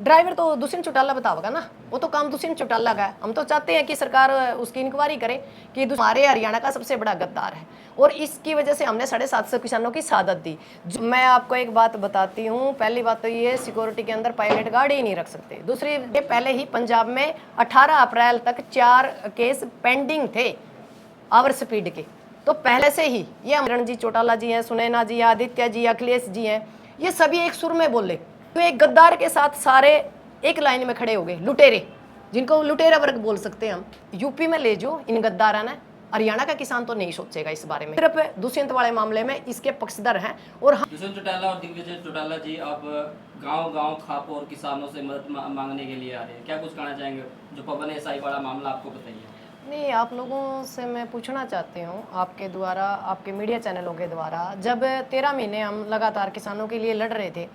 Driver तो दुष्यंत चौटाला बताओगा ना, वो तो काम दुष्यंत चौटाला का है। हम तो चाहते हैं कि सरकार उसकी इंक्वायरी करे कि हमारे हरियाणा का सबसे बड़ा गद्दार है और इसकी वजह से हमने 750 किसानों की शहादत दी। मैं आपको एक बात बताती हूँ, पहली बात तो ये सिक्योरिटी के अंदर पायलट गार्ड ही नहीं रख सकते। दूसरी, पहले ही पंजाब में 18 अप्रैल तक 4 केस पेंडिंग थे आवर स्पीड के, तो पहले से ही ये रणजीत चौटाला जी हैं, सुनैना जी, आदित्य जी, अखिलेश जी हैं, ये सभी एक सुर में बोले। तो एक गद्दार के साथ सारे एक लाइन में खड़े हो गए, लुटेरे, जिनको लुटेरा वर्ग बोल सकते हैं हम। यूपी में ले जो इन गद्दारा ने, हरियाणा का किसान तो नहीं सोचेगा इस बारे में। सिर्फ दुष्यंत वाले मामले में इसके पक्षधर हैं। और दुष्यंत चौटाला और दिग्विजय चौटाला जी अब गांव-गांव खाप और किसानों से मदद मांगने के लिए आ रहे हैं, क्या कुछ कहना चाहेंगे? जो पवन एसआई वाला मामला आपको बताइए। नहीं, आप लोगों से मैं पूछना चाहती हूँ आपके द्वारा, आपके मीडिया चैनलों के द्वारा, जब 13 महीने हम लगातार किसानों के लिए लड़ रहे थे,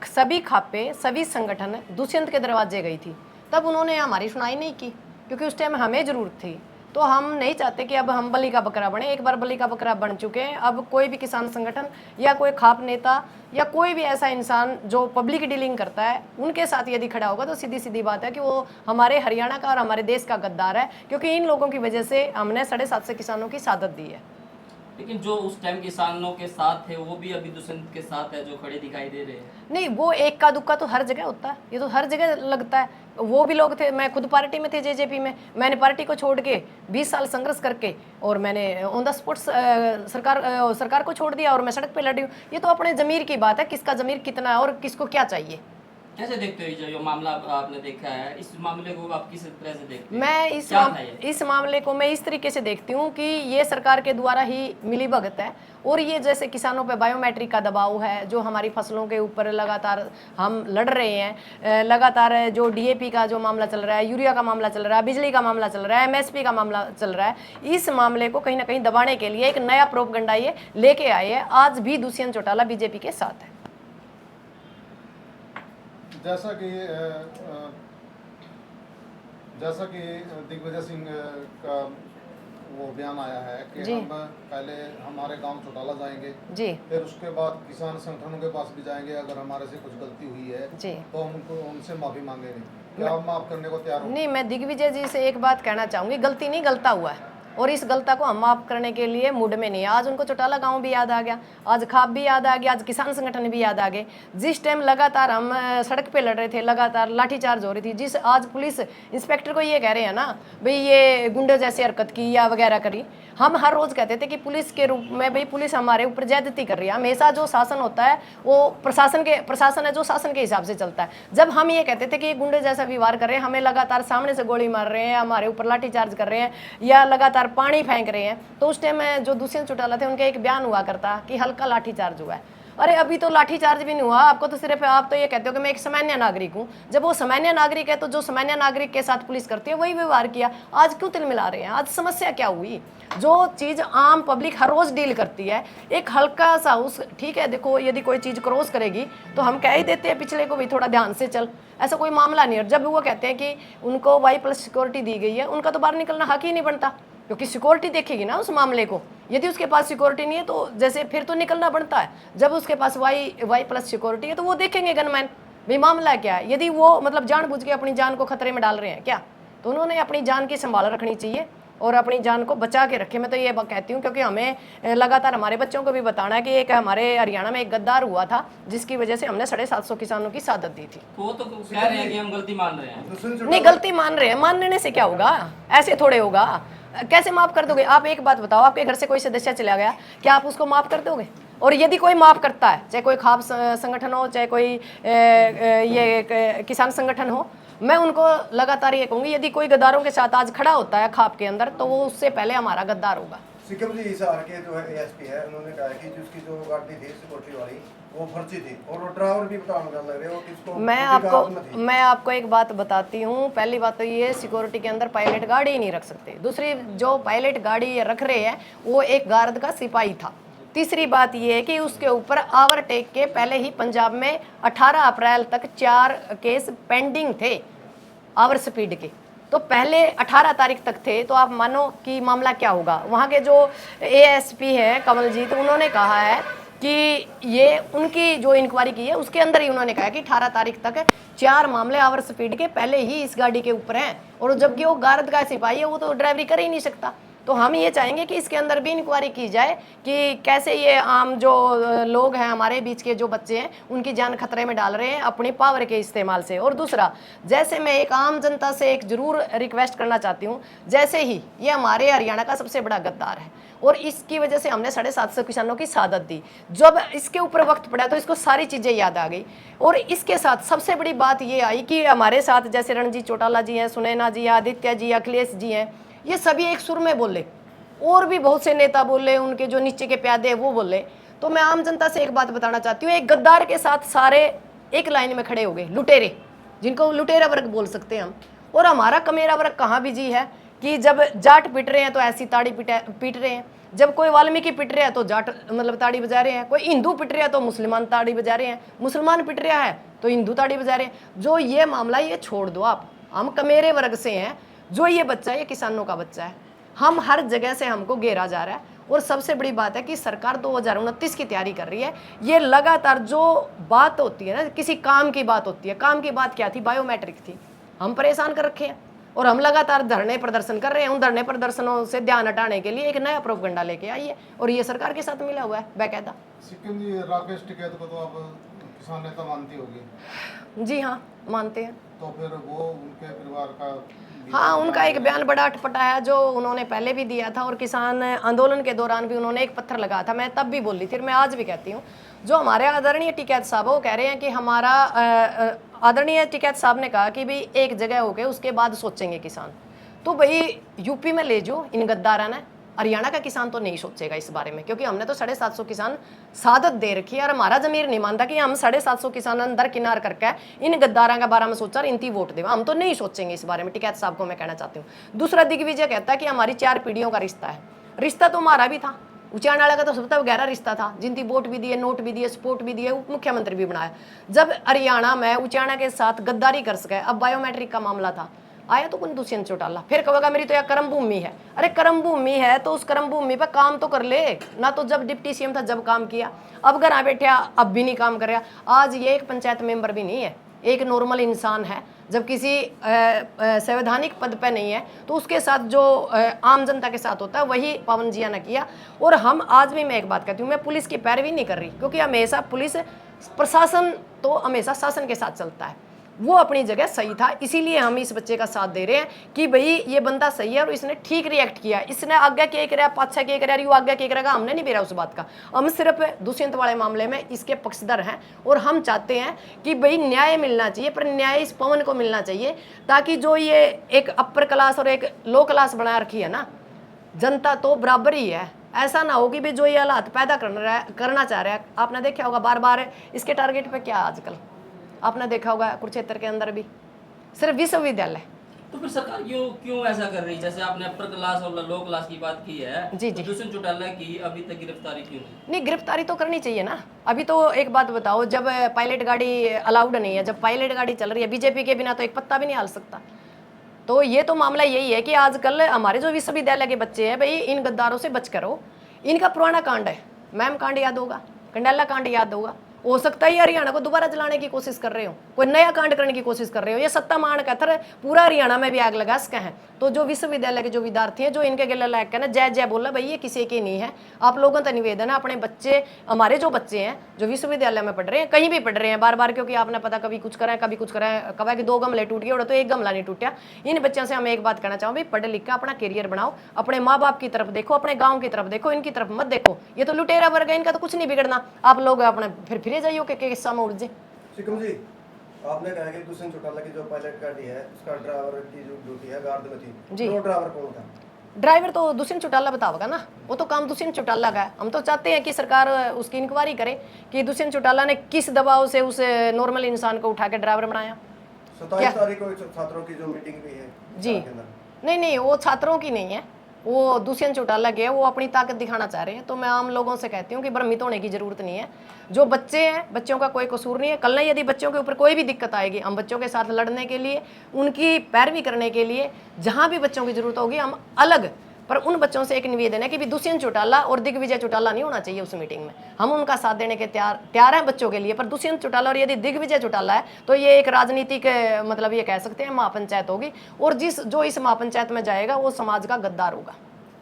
सभी खापे, सभी संगठन दुष्यंत के दरवाजे गई थी, तब उन्होंने हमारी सुनाई नहीं की, क्योंकि उस टाइम हमें ज़रूरत थी। तो हम नहीं चाहते कि अब हम बलि का बकरा बने। एक बार बलि का बकरा बन चुके हैं। अब कोई भी किसान संगठन या कोई खाप नेता या कोई भी ऐसा इंसान जो पब्लिक डीलिंग करता है, उनके साथ यदि खड़ा होगा तो सीधी सीधी बात है कि वो हमारे हरियाणा का और हमारे देश का गद्दार है, क्योंकि इन लोगों की वजह से हमने 750 किसानों की शहादत दी है। लेकिन जो उस टाइम किसानों के साथ थे वो भी अभी दुष्यंत के साथ है, जो खड़े दिखाई दे रहे हैं। नहीं, वो एक का दुक्का तो हर जगह होता है, ये तो हर जगह लगता है। वो भी लोग थे, मैं खुद पार्टी में थे, जेजेपी में। मैंने पार्टी को छोड़ के 20 साल संघर्ष करके और मैंने ऑन द स्पॉट सरकार को छोड़ दिया और मैं सड़क पे लड़ी हूँ। ये तो अपने ज़मीर की बात है, किसका ज़मीर कितना है और किसको क्या चाहिए। कैसे देखते हो जो मामला आपने देखा है, इस मामले को आप किस तरह से देखते हैं? मैं इस मामले को मैं इस तरीके से देखती हूँ कि ये सरकार के द्वारा ही मिली भगत है। और ये जैसे किसानों पे बायोमेट्रिक का दबाव है, जो हमारी फसलों के ऊपर लगातार हम लड़ रहे हैं, लगातार जो डीएपी का जो मामला चल रहा है, यूरिया का मामला चल रहा है, बिजली का मामला चल रहा है, एमएसपी का मामला चल रहा है, इस मामले को कहीं ना कहीं दबाने के लिए एक नया प्रोपगंडा ये लेके आए हैं। आज भी दुष्यंत चौटाला बीजेपी के साथ है। जैसा कि दिग्विजय सिंह का वो बयान आया है कि हम पहले हमारे गांव चौटाला जाएंगे जी, फिर उसके बाद किसान संगठनों के पास भी जाएंगे, अगर हमारे से कुछ गलती हुई है जी तो हम उनसे माफी मांगेंगे। क्या आप माफ करने को तैयार हो? नहीं, मैं दिग्विजय जी से एक बात कहना चाहूँगी, गलती नहीं, गलता हुआ है और इस गलता को हम माफ करने के लिए मूड में नहीं है। आज उनको चौटाला गांव भी याद आ गया, आज खाप भी याद आ गया, आज किसान संगठन भी याद आ गए। जिस टाइम लगातार हम सड़क पे लड़ रहे थे, लगातार लाठीचार्ज हो रही थी, जिस आज पुलिस इंस्पेक्टर को ये कह रहे हैं ना भाई ये गुंडे जैसी हरकत की या वगैरह करी, हम हर रोज़ कहते थे कि पुलिस के रूप में भाई पुलिस हमारे ऊपर ज्यादती कर रही है। हमेशा जो शासन होता है वो प्रशासन है जो शासन के हिसाब से चलता है। जब हम ये कहते थे कि ये गुंडे जैसा व्यवहार कर रहे हैं, हमें लगातार सामने से गोली मार रहे हैं, हमारे ऊपर लाठीचार्ज कर रहे हैं या लगातार पानी फेंक रहे हैं, तो उस टाइम जो दुष्यंत चौटाला थे उनका एक बयान हुआ करता कि हल्का लाठीचार्ज हुआ है। अरे अभी तो लाठीचार्ज भी नहीं हुआ, आपको तो सिर्फ आप तो ये कहते हो कि मैं एक सामान्य नागरिक हूँ। जब वो सामान्य नागरिक है तो जो सामान्य नागरिक के साथ पुलिस करती है वही व्यवहार किया। आज क्यों तिल मिला रहे हैं? आज समस्या क्या हुई? जो चीज़ आम पब्लिक हर रोज़ डील करती है, एक हल्का सा उस ठीक है, देखो यदि कोई चीज़ क्रॉस करेगी तो हम कह ही देते हैं पिछले को भी थोड़ा ध्यान से चल, ऐसा कोई मामला नहीं। और जब वो कहते हैं कि उनको Y+ सिक्योरिटी दी गई है, उनका तो बाहर निकलना हक ही नहीं बनता, क्योंकि सिक्योरिटी देखेगी ना उस मामले को। यदि उसके पास सिक्योरिटी नहीं है तो जैसे फिर तो निकलना बनता है। जब उसके पास Y+ सिक्योरिटी है तो वो देखेंगे गनमैन भाई मामला क्या है। यदि वो मतलब जानबूझ के अपनी जान को खतरे में डाल रहे हैं क्या, तो उन्होंने अपनी जान की संभाल रखनी चाहिए और अपनी जान को बचा के रखे। मैं तो ये कहती हूँ, क्योंकि हमें लगातार हमारे बच्चों को भी बताना है कि एक हमारे हरियाणा में एक गद्दार हुआ था जिसकी वजह से हमने 750 किसानों की शहादत दी थी। वो तो कह रहे हैं कि हम गलती मान रहे हैं। नहीं, गलती मान रहे हैं, मानने से क्या होगा? ऐसे थोड़े होगा। कैसे माफ कर दोगे? आप एक बात बताओ, आपके घर से कोई सदस्य चला गया, क्या आप उसको माफ कर दोगे? और यदि कोई माफ करता है, चाहे कोई खाप संगठन हो, चाहे कोई ये किसान संगठन हो, मैं उनको लगातार ये कहूँगी यदि कोई गद्दारों के साथ आज खड़ा होता है खाप के अंदर तो वो उससे पहले हमारा गद्दार होगा। सिक्किम जी हिसार के जो है एएसपी है, उन्होंने कहा कि जिसकी जो गाड़ी थी सिक्योरिटी वाली वो फर्जी थी और ड्राइवर भी बताने लग रहे हो किसको। मैं आपको एक बात बताती हूँ। पहली बात तो ये, सिक्योरिटी के अंदर पायलट गाड़ी ही नहीं रख सकते। दूसरी, जो पायलट गाड़ी रख रहे हैं वो एक गार्ड का सिपाही था। तीसरी बात ये है कि उसके ऊपर ओवरटेक के पहले ही पंजाब में 18 अप्रैल तक 4 केस पेंडिंग थे आवर स्पीड के, तो पहले 18 तारीख तक थे। तो आप मानो कि मामला क्या होगा। वहाँ के जो एएसपी हैं कमलजीत, उन्होंने कहा है कि ये उनकी जो इंक्वायरी की है उसके अंदर ही उन्होंने कहा कि 18 तारीख तक 4 मामले आवर स्पीड के पहले ही इस गाड़ी के ऊपर हैं, और जबकि वो गारद का सिपाही है, वो तो ड्राइवरी कर ही नहीं सकता। तो हम ये चाहेंगे कि इसके अंदर भी इंक्वायरी की जाए कि कैसे ये आम जो लोग हैं, हमारे बीच के जो बच्चे हैं, उनकी जान खतरे में डाल रहे हैं अपनी पावर के इस्तेमाल से। और दूसरा, जैसे मैं एक आम जनता से एक जरूर रिक्वेस्ट करना चाहती हूँ, जैसे ही ये हमारे हरियाणा का सबसे बड़ा गद्दार है और इसकी वजह से हमने 750 किसानों की शहादत दी, जब इसके ऊपर वक्त पड़ा तो इसको सारी चीज़ें याद आ गई। और इसके साथ सबसे बड़ी बात ये आई कि हमारे साथ जैसे रणजीत चौटाला जी हैं, सुनैना जी, आदित्य जी, अखिलेश जी हैं, ये सभी एक सुर में बोले, और भी बहुत से नेता बोले, उनके जो नीचे के प्यादे हैं वो बोले। तो मैं आम जनता से एक बात बताना चाहती हूँ, एक गद्दार के साथ सारे एक लाइन में खड़े हो गए, लुटेरे, जिनको लुटेरा वर्ग बोल सकते हैं हम। और हमारा कमेरा वर्ग कहाँ बिजी है कि जब जाट पिट रहे हैं तो ऐसी ताड़ी पीट रहे हैं, जब कोई वाल्मीकि पिट रहा है तो जाट मतलब ताड़ी बजा रहे हैं, कोई हिंदू पिट रहा है तो मुसलमान ताड़ी बजा रहे हैं, मुसलमान पिट रहा है तो हिंदू ताड़ी बजा रहे हैं। जो ये मामला ये छोड़ दो आप, हम कमेरे वर्ग से हैं, जो ये बच्चा है ये किसानों का बच्चा है, हम हर जगह से हमको घेरा जा रहा है। और सबसे बड़ी बात है कि सरकार 2029 की तैयारी कर रही है। ये लगातार जो बात होती है ना, किसी काम की बात होती है, काम की बात क्या थी, बायोमेट्रिक थी, हम परेशान कर रखे हैं और हम लगातार धरने प्रदर्शन कर रहे हैं। उन धरने प्रदर्शनों से ध्यान हटाने के लिए एक नया प्रोपगंडा लेके आई है और ये सरकार के साथ मिला हुआ है बाकायदा। सिक्किम जी, राकेश टिकैत को तो आप किसान नेता मानती होगी? जी हाँ, मानते हैं। तो फिर वो उनके परिवार का हाँ, उनका एक बयान बड़ा अटपटा है जो उन्होंने पहले भी दिया था और किसान आंदोलन के दौरान भी उन्होंने एक पत्थर लगाया था। मैं तब भी बोली थी और मैं आज भी कहती हूँ, जो हमारे आदरणीय टिकैत साहब वो कह रहे हैं कि हमारा आदरणीय टिकैत साहब ने कहा कि भाई एक जगह हो गए उसके बाद सोचेंगे किसान। तो भाई यूपी में ले जाओ इन गद्दारा ने, हरियाणा का किसान तो नहीं सोचेगा इस बारे में, क्योंकि हमने तो 750 किसान शहादत दे रखी है और हमारा जमीर नहीं मानता कि हम 750 किसान अंदर किनार करके इन गद्दारा के बारे में सोचा और इनती वोट देगा। हम तो नहीं सोचेंगे इस बारे में, टिकैत साहब को मैं कहना चाहती हूँ। दूसरा, दिग्विजय कहता है कि हमारी 4 पीढ़ियों का रिश्ता है। रिश्ता तो हमारा भी था, उचाण वाला का तो सबसे गहरा रिश्ता था, जिनकी वोट भी दिए, नोट भी दिए, सपोर्ट भी दिए, उप मुख्यमंत्री भी बनाया। जब हरियाणा में उचाणा के साथ गद्दारी कर सके, अब बायोमेट्रिक का मामला था, आया तो कौन दुष्यंत चौटाला, फिर कहेगा मेरी तो यह कर्म भूमि है। अरे कर्म भूमि है तो उस कर्म भूमि पर काम तो कर ले ना, तो जब डिप्टी सीएम था जब काम किया, अब घर आ बैठे अब भी नहीं काम कर रहा। आज ये एक पंचायत मेंबर भी नहीं है, एक नॉर्मल इंसान है। जब किसी संवैधानिक पद पे नहीं है तो उसके साथ जो आम जनता के साथ होता है वही पवन जिया ने किया। और हम आज भी, मैं एक बात कहती हूँ, मैं पुलिस की पैरवी नहीं कर रही, क्योंकि हमेशा पुलिस प्रशासन तो हमेशा शासन के साथ चलता है, वो अपनी जगह सही था, इसीलिए हम इस बच्चे का साथ दे रहे हैं कि भाई ये बंदा सही है और इसने ठीक रिएक्ट किया। इसने आज्ञा क्या कराया, पाछा क्या कराया, यू आज्ञा क्या करेगा, हमने नहीं बेरा उस बात का। हम सिर्फ दुष्यंत वाले मामले में इसके पक्षधर हैं और हम चाहते हैं कि भाई न्याय मिलना चाहिए, पर न्याय इस पवन को मिलना चाहिए, ताकि जो ये एक अपर क्लास और एक लो क्लास बना रखी है ना, जनता तो बराबर ही है। ऐसा ना हो कि भाई जो ये हालात पैदा करना चाह रहा है, आपने देखा होगा बार बार इसके टारगेट पे क्या आजकल आपने देखा होगा, कुरुक्षेत्र के अंदर भी सिर्फ विश्वविद्यालय। तो फिर सरकार क्यों ऐसा कर रही है? जैसे आपने अपर क्लास और लो क्लास की बात की है, जी तो दुष्यंत चौटाला की अभी तक गिरफ्तारी क्यों नहीं? गिरफ्तारी तो करनी चाहिए ना। अभी तो एक बात बताओ, जब पायलट गाड़ी अलाउड नहीं है, जब पायलट गाड़ी चल रही है, बीजेपी के बिना तो एक पत्ता भी नहीं हिल सकता। तो ये तो मामला यही है कि आजकल हमारे जो विश्वविद्यालय के बच्चे हैं, भाई इन गद्दारों से बच करो। इनका पुराना कांड है, मैम कांड याद होगा, कंडाला कांड याद होगा, हो सकता है हरियाणा को दोबारा जलाने की कोशिश कर रहे हो, कोई नया कांड करने की कोशिश कर रहे हो, ये सत्ता मान कहकर पूरा हरियाणा में भी आग लगा सके हैं। तो जो विश्वविद्यालय के जो विद्यार्थी हैं, जो इनके गले लायक है ना, जय जय बोला, भाई ये किसी के नहीं है। आप लोगों का निवेदन है, अपने बच्चे, हमारे जो बच्चे हैं जो विश्वविद्यालय में पढ़ रहे हैं, कहीं भी पढ़ रहे हैं बार बार, क्योंकि आपने पता कभी कुछ करें कभी कुछ करें, कभी कि 2 गमले टूट गए और तो 1 गमला नहीं टूटा। इन बच्चों से हम एक बात कहना चाहूँ, भाई पढ़ लिख कर अपना करियर बनाओ, अपने माँ बाप की तरफ देखो, अपने गाँव की तरफ देखो, इनकी तरफ मत देखो। ये तो लुटेरा वर्ग है, इनका तो कुछ नहीं बिगड़ना। आप लोग अपने फिर जाइयो के में उड़ जाए। सिकम जी, आपने कहा कि दुष्यंत चौटाला की जो पायलट गाड़ी है उसका ड्राइवर की जो ड्यूटी है गार्ड में थी जी। वो ड्राइवर कौन था? ड्राइवर तो दुष्यंत चौटाला बताओगा ना, वो तो काम दुष्यंत चौटाला का है। हम तो चाहते हैं कि सरकार उसकी इंक्वायरी करे कि दुष्यंत चौटाला ने किस दबाव से उस नॉर्मल इंसान को उठा के ड्राइवर बनाया। 27 तारीख को छात्रों की जो मीटिंग भी है जी, नहीं, वो छात्रों की नहीं है, वो दुष्यंत चौटाला के है, वो अपनी ताकत दिखाना चाह रहे हैं। तो मैं आम लोगों से कहती हूँ कि भ्रमित होने की जरूरत नहीं है। जो बच्चे हैं, बच्चों का कोई कसूर नहीं है। कल नहीं यदि बच्चों के ऊपर कोई भी दिक्कत आएगी, हम बच्चों के साथ लड़ने के लिए, उनकी पैरवी करने के लिए, जहाँ भी बच्चों की जरूरत होगी, हम अलग पर उन बच्चों से एक निवेदन है कि भी दुष्यंत चौटाला और दिग्विजय चौटाला नहीं होना चाहिए उस मीटिंग में। हम उनका साथ देने के तैयार हैं बच्चों के लिए, पर दुष्यंत चौटाला और यदि दिग्विजय चौटाला है तो ये एक राजनीतिक मतलब ये कह सकते हैं महापंचायत होगी, और जो इस महापंचायत में जाएगा वो समाज का गद्दार होगा।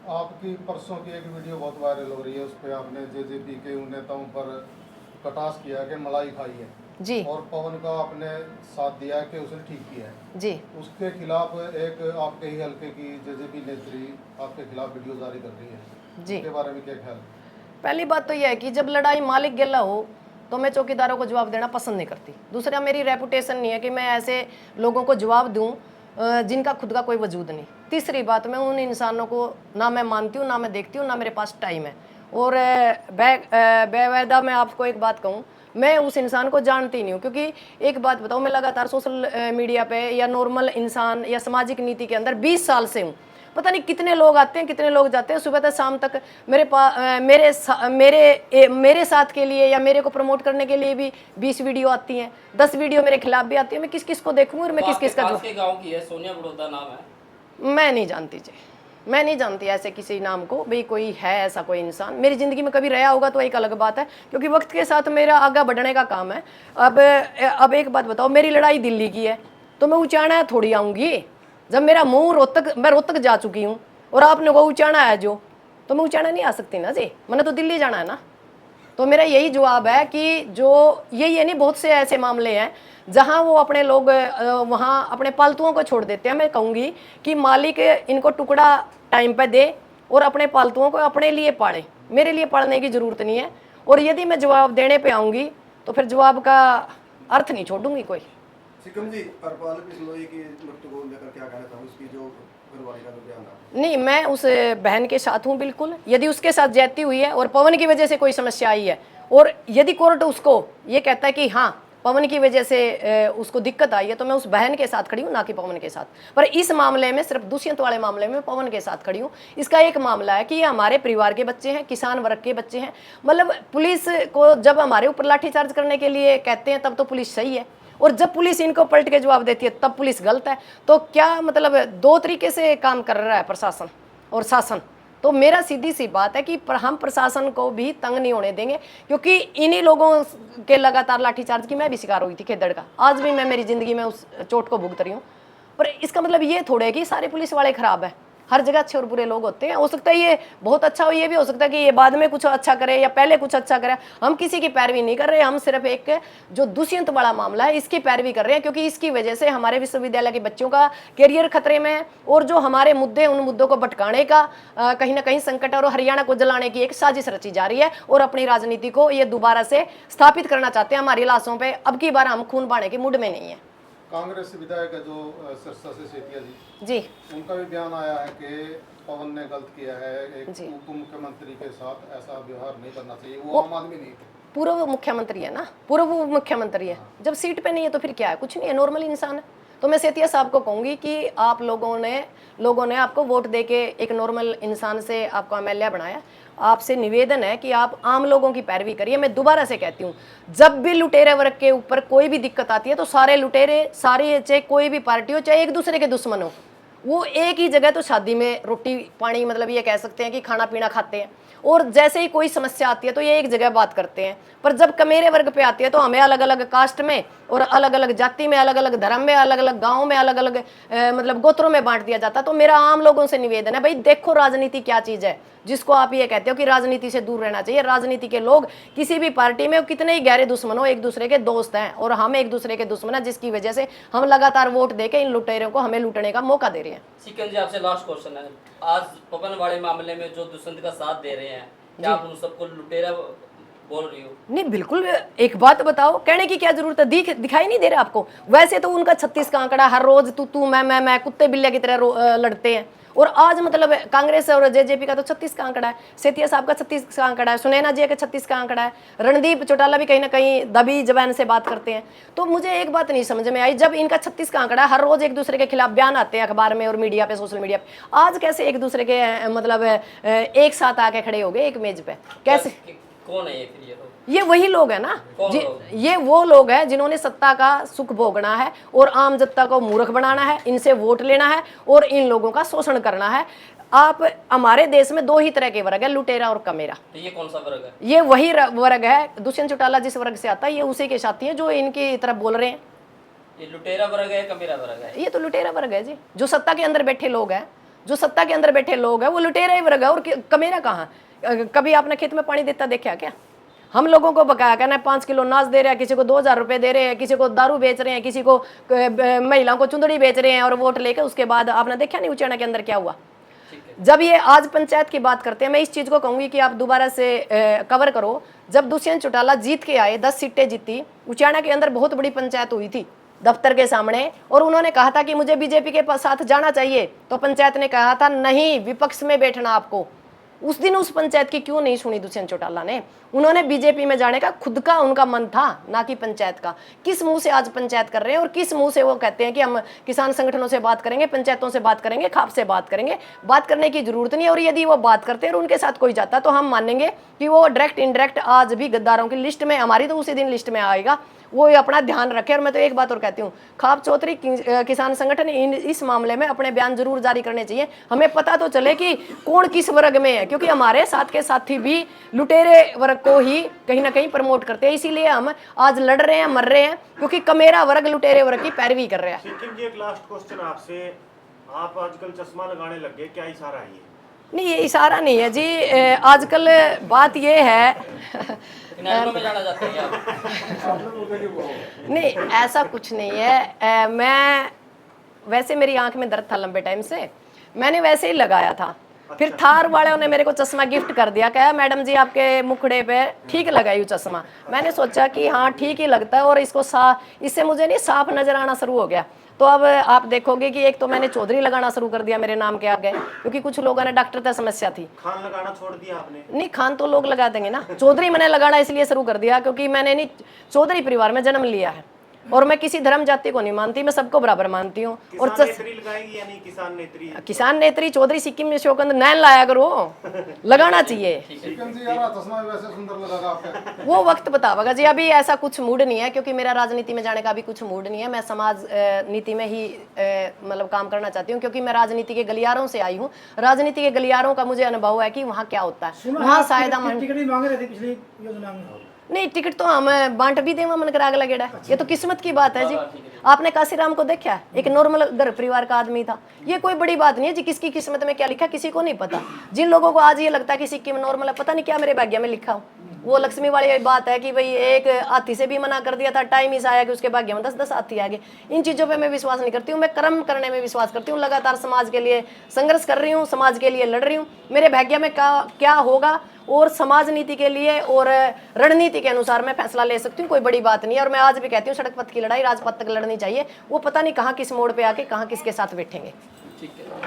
आपकी परसों की एक वीडियो बहुत वायरल हो रही है, उस पर आपने जेजेपी के उन नेताओं पर कटाक्ष किया कि मलाई खाई है जी, और पवन का आपने साथ दिया कि उसने ठीक किया है जी। उसके खिलाफ एक आपके ही हल्के की जेजेपी नेत्री आपके खिलाफ वीडियो जारी कर रही है जी। इसके बारे में क्या ख्याल? पहली बात तो यह है कि जब लड़ाई मालिक गेला हो तो मैं चौकीदारों को जवाब देना पसंद नहीं करती। दूसरा, मेरी रेपुटेशन नहीं है कि मैं ऐसे लोगों को जवाब दूं जिनका खुद का कोई वजूद नहीं। तीसरी बात, मैं उन इंसानों को ना मैं मानती हूँ, ना मैं देखती हूँ, ना मेरे पास टाइम है। और बेवायदा मैं आपको एक बात कहूँ, मैं उस इंसान को जानती नहीं हूँ। क्योंकि एक बात बताऊँ, मैं लगातार सोशल मीडिया पे या नॉर्मल इंसान या सामाजिक नीति के अंदर 20 साल से हूँ। पता नहीं कितने लोग आते हैं, कितने लोग जाते हैं, सुबह से शाम तक मेरे साथ के लिए या मेरे को प्रमोट करने के लिए भी 20 वीडियो आती हैं, 10 वीडियो मेरे खिलाफ भी आती है। मैं किस किस को देखूंगी और मैं किस किस का आपके गांव की है, सोनिया बड़ौदा नाम है। मैं नहीं जानती जी, मैं नहीं जानती ऐसे किसी नाम को, भाई कोई है ऐसा कोई इंसान मेरी ज़िंदगी में कभी रहा होगा तो एक अलग बात है, क्योंकि वक्त के साथ मेरा आगे बढ़ने का काम है। अब एक बात बताओ, मेरी लड़ाई दिल्ली की है तो मैं उचाना थोड़ी आऊँगी। जब मेरा मुंह मैं रोहतक जा चुकी हूँ और आपने वो उचाना है जो, तो मैं उचाना नहीं आ सकती ना जी, मैंने तो दिल्ली जाना है ना। तो मेरा यही जवाब है कि जो यही है नहीं, बहुत से ऐसे मामले हैं जहां वो अपने लोग वहां अपने पालतुओं को छोड़ देते हैं। मैं कहूँगी कि मालिक इनको टुकड़ा टाइम पे दे और अपने पालतुओं को अपने लिए पाले, मेरे लिए पालने की ज़रूरत नहीं है। और यदि मैं जवाब देने पे आऊँगी तो फिर जवाब का अर्थ नहीं छोड़ूंगी कोई। सिकम जी, हरपाल बिश्नोई की मृत्यु को लेकर क्या कहना था, उसकी जो घरवाली का जो बयान था? नहीं, मैं उस बहन के साथ हूँ बिल्कुल। यदि उसके साथ ज्यादती हुई है और पवन की वजह से कोई समस्या आई है, और यदि कोर्ट उसको ये कहता है कि हाँ पवन की वजह से उसको दिक्कत आई है, तो मैं उस बहन के साथ खड़ी हूँ, ना कि पवन के साथ। पर इस मामले में, सिर्फ दुष्यंत वाले मामले में पवन के साथ खड़ी हूँ। इसका एक मामला है कि ये हमारे परिवार के बच्चे हैं, किसान वर्ग के बच्चे हैं। मतलब पुलिस को जब हमारे ऊपर लाठीचार्ज करने के लिए कहते हैं तब तो पुलिस सही है, और जब पुलिस इनको पलट के जवाब देती है तब पुलिस गलत है। तो क्या मतलब दो तरीके से काम कर रहा है प्रशासन और शासन। तो मेरा सीधी सी बात है कि हम प्रशासन को भी तंग नहीं होने देंगे, क्योंकि इन्हीं लोगों के लगातार लाठीचार्ज की मैं भी शिकार हुई थी खेदड़ का। आज भी मैं मेरी ज़िंदगी में उस चोट को भुगत रही हूँ। पर इसका मतलब ये थोड़ा है कि सारे पुलिस वाले ख़राब है। हर जगह अच्छे और बुरे लोग होते हैं। हो सकता है ये बहुत अच्छा हो, ये भी हो सकता है कि ये बाद में कुछ अच्छा करे या पहले कुछ अच्छा करे। हम किसी की पैरवी नहीं कर रहे, हम सिर्फ एक जो दुष्यंत वाला मामला है इसकी पैरवी कर रहे हैं, क्योंकि इसकी वजह से हमारे विश्वविद्यालय के बच्चों का करियर खतरे में है, और जो हमारे मुद्दे उन मुद्दों को भटकाने का कहीं ना कहीं संकट और हरियाणा को जलाने की एक साजिश रची जा रही है, और अपनी राजनीति को ये दोबारा से स्थापित करना चाहते हैं हमारी लाशों पर। अब की बार हम खून बहाने के मूड में नहीं है। कांग्रेस विधायक जो सिरसा से सेतिया जी, उनका भी बयान आया है कि पवन ने गलत किया है, एक जी। उप मुख्यमंत्री के साथ ऐसा व्यवहार नहीं करना चाहिए। वो आम आदमी नहीं थे, पूर्व मुख्यमंत्री है ना, पूर्व मुख्यमंत्री है। जब सीट पे नहीं है तो फिर क्या है, कुछ नहीं है, नॉर्मल इंसान है। तो मैं सेतिया साहब को कहूँगी कि आप लोगों ने आपको वोट दे के एक नॉर्मल इंसान से आपको एमएलए बनाया। आपसे निवेदन है कि आप आम लोगों की पैरवी करिए। मैं दोबारा से कहती हूँ, जब भी लुटेरे वर्ग के ऊपर कोई भी दिक्कत आती है तो सारे लुटेरे, सारे चाहे कोई भी पार्टी हो, चाहे एक दूसरे के दुश्मन हो, वो एक ही जगह तो शादी में रोटी पानी, मतलब ये कह सकते हैं कि खाना पीना खाते हैं। और जैसे ही कोई समस्या आती है तो ये एक जगह बात करते हैं। पर जब कमेरे वर्ग पे आती है तो हमें अलग अलग कास्ट में और अलग अलग जाति में, अलग अलग धर्म में, अलग अलग गाँव में, अलग अलग मतलब गोत्रों में बांट दिया जाता है। तो मेरा आम लोगों से निवेदन है, भाई देखो राजनीति क्या चीज़ है, जिसको आप ये कहते हो कि राजनीति से दूर रहना चाहिए। राजनीति के लोग किसी भी पार्टी में कितने ही गहरे दुश्मन हो, एक दूसरे के दोस्त हैं, और हम एक दूसरे के दुश्मन हैं, जिसकी वजह से हम लगातार वोट देके इन लुटेरों को हमें लूटने का मौका दे रहे हैं। सिकंद जी, आपसे लास्ट क्वेश्चन है। आज पवन वाले मामले में जो दुष्यंत का साथ दे रहे हैं, क्या आप उन सबको लुटेरा बोल रही हो? नहीं, बिल्कुल। एक बात बताओ, कहने की क्या जरूरत है, दिखाई नहीं दे रहा आपको? वैसे तो उनका 36 का आंकड़ा, हर रोज तू मैं कुत्ते बिल्ले की तरह लड़ते हैं। और आज मतलब कांग्रेस और जेजेपी का तो 36 का आंकड़ा है, सेतिया साहब का 36 का आंकड़ा है, सुनैना जी का 36 का आंकड़ा है, रणदीप चौटाला भी कहीं ना कहीं दबी जबान से बात करते हैं। तो मुझे एक बात नहीं समझ में आई, जब इनका 36 का आंकड़ा है, हर रोज एक दूसरे के खिलाफ बयान आते हैं अखबार में और मीडिया पे, सोशल मीडिया पे, आज कैसे एक दूसरे के मतलब एक साथ आके खड़े हो गए एक मेज पे? कैसे? कौन है ये फिर? ये वही लोग है ना, ये वो लोग हैं जिन्होंने सत्ता का सुख भोगना है और आम जनता को मूर्ख बनाना है, इनसे वोट लेना है और इन लोगों का शोषण करना है। आप हमारे देश में दो ही तरह के वर्ग है, लुटेरा और कमेरा। तो ये कौन सा वर्ग है? ये वही वर्ग है, दुष्यंत चौटाला जिस वर्ग से आता है ये उसी के साथी हैं जो इनकी तरफ बोल रहे हैं। ये लुटेरा वर्ग है, कमेरा वर्ग है? ये तो लुटेरा वर्ग है जी, जो सत्ता के अंदर बैठे लोग हैं, जो सत्ता के अंदर बैठे लोग हैं वो लुटेरा ही वर्ग है। और कमेरा कहाँ? कभी आपने खेत में पानी देता देखा क्या? हम लोगों को बकाया कहना 5 किलो अनाज दे रहे हैं, किसी को 2000 रुपए दे रहे हैं, किसी को दारू बेच रहे हैं, किसी को महिलाओं को चुंदड़ी बेच रहे हैं, और वोट लेकर उसके बाद आपने देखा नहीं उचाना के अंदर क्या हुआ। जब ये आज पंचायत की बात करते हैं, मैं इस चीज को कहूंगी कि आप दोबारा से कवर करो। जब दुष्यंत चौटाला जीत के आए, 10 सीटें जीती, उचाना के अंदर बहुत बड़ी पंचायत हुई थी दफ्तर के सामने, और उन्होंने कहा था कि मुझे बीजेपी के साथ जाना चाहिए, तो पंचायत ने कहा था नहीं, विपक्ष में बैठना आपको। उस दिन उस पंचायत की क्यों नहीं सुनी दुष्यंत चौटाला ने? उन्होंने बीजेपी में जाने का खुद का उनका मन था, ना कि पंचायत का। किस मुंह से आज पंचायत कर रहे हैं और किस मुंह से वो कहते हैं कि हम किसान संगठनों से बात करेंगे, पंचायतों से बात करेंगे, खाप से बात करेंगे? बात करने की जरूरत नहीं है। और यदि वो बात करते हैं और उनके साथ कोई जाता तो हम मानेंगे कि वो डायरेक्ट इनडायरेक्ट आज भी गद्दारों की लिस्ट में, हमारी तो उसी दिन लिस्ट में आएगा। वो अपना ध्यान रखे। और मैं तो एक बात और कहती हूँ, खाप चौधरी किसान संगठन इस मामले में अपने बयान जरूर जारी करने चाहिए। हमें पता तो चले कि कौन किस वर्ग में है, क्योंकि हमारे साथ के साथी भी लुटेरे वर्ग को ही कहीं ना कहीं प्रमोट करते हैं। इसीलिए हम आज लड़ रहे हैं, मर रहे हैं, क्योंकि कमेरा वर्ग लुटेरे वर्ग की पैरवी कर रहा है। सिक्किम जी, एक लास्ट क्वेश्चन आपसे, आप आजकल चश्मा लगाने लग गए, क्या इशारा है ये? नहीं, ये इशारा नहीं है जी। आजकल बात ये है में जाना चाहते हैं आप? नहीं, ऐसा कुछ नहीं है। मैं वैसे, मेरी आंख में दर्द था लंबे टाइम से, मैंने वैसे ही लगाया था। फिर थार वालों ने मेरे को चश्मा गिफ्ट कर दिया, कहा मैडम जी आपके मुखड़े पे ठीक लगाई चश्मा। मैंने सोचा कि हाँ ठीक ही लगता है, और इसको इससे मुझे नहीं साफ नजर आना शुरू हो गया। तो अब आप देखोगे कि एक तो मैंने चौधरी लगाना शुरू कर दिया मेरे नाम के आगे, क्योंकि कुछ लोगों ने डॉक्टर तक समस्या थी। खान लगाना छोड़ दिया आपने? नहीं, खान तो लोग लगा देंगे ना, चौधरी मैंने लगाना इसलिए शुरू कर दिया क्योंकि मैंने नहीं चौधरी परिवार में जन्म लिया है, और मैं किसी धर्म जाति को नहीं मानती, मैं सबको बराबर मानती हूँ। और नेत्री लगाएंगी या नहीं? किसान नेत्री? किसान नेत्री चौधरी सिक्किम में शोकंद नैन लाया करो, लगाना चाहिए। सिक्किम जी यार, चश्मा भी वैसे सुंदर लगा आपका। वो वक्त बतावेगा जी, अभी ऐसा कुछ मूड नहीं है, क्योंकि मेरा राजनीति में जाने का भी कुछ मूड नहीं है। मैं समाज नीति में ही मतलब काम करना चाहती हूँ, क्योंकि मैं राजनीति के गलियारों से आई हूँ। राजनीति के गलियारों का मुझे अनुभव है कि वहाँ क्या होता है। वहाँ शायद हम टिकट भी मांग रहे थे पिछली योजना में। नहीं, टिकट तो हम बांट भी देवा मन कर आग लगेड़ा है। ये तो किस्मत की बात है जी। आपने काशीराम को देखा है, एक नॉर्मल घर परिवार का आदमी था। ये कोई बड़ी बात नहीं है जी, किसकी किस्मत में क्या लिखा किसी को नहीं पता। जिन लोगों को आज ये लगता है कि सिक्किम नॉर्मल है, पता नहीं क्या मेरे भाग्य में लिखा हो। वो लक्ष्मी वाली बात है कि भाई एक हाथी से भी मना कर दिया था, टाइम इस आया कि उसके भाग्य में 10-10 हाथी आ गए। इन चीज़ों पे मैं विश्वास नहीं करती हूँ, मैं कर्म करने में विश्वास करती हूँ। लगातार समाज के लिए संघर्ष कर रही हूँ, समाज के लिए लड़ रही हूँ। मेरे भाग्य में क्या होगा और समाज नीति के लिए और रणनीति के अनुसार मैं फैसला ले सकती हूँ, कोई बड़ी बात नहीं है। और मैं आज भी कहती हूँ सड़क पथ की लड़ाई राजपथ तक लड़नी चाहिए। वो पता नहीं कहाँ किस मोड़ पे आके कहाँ किसके साथ बैठेंगे। ठीक है।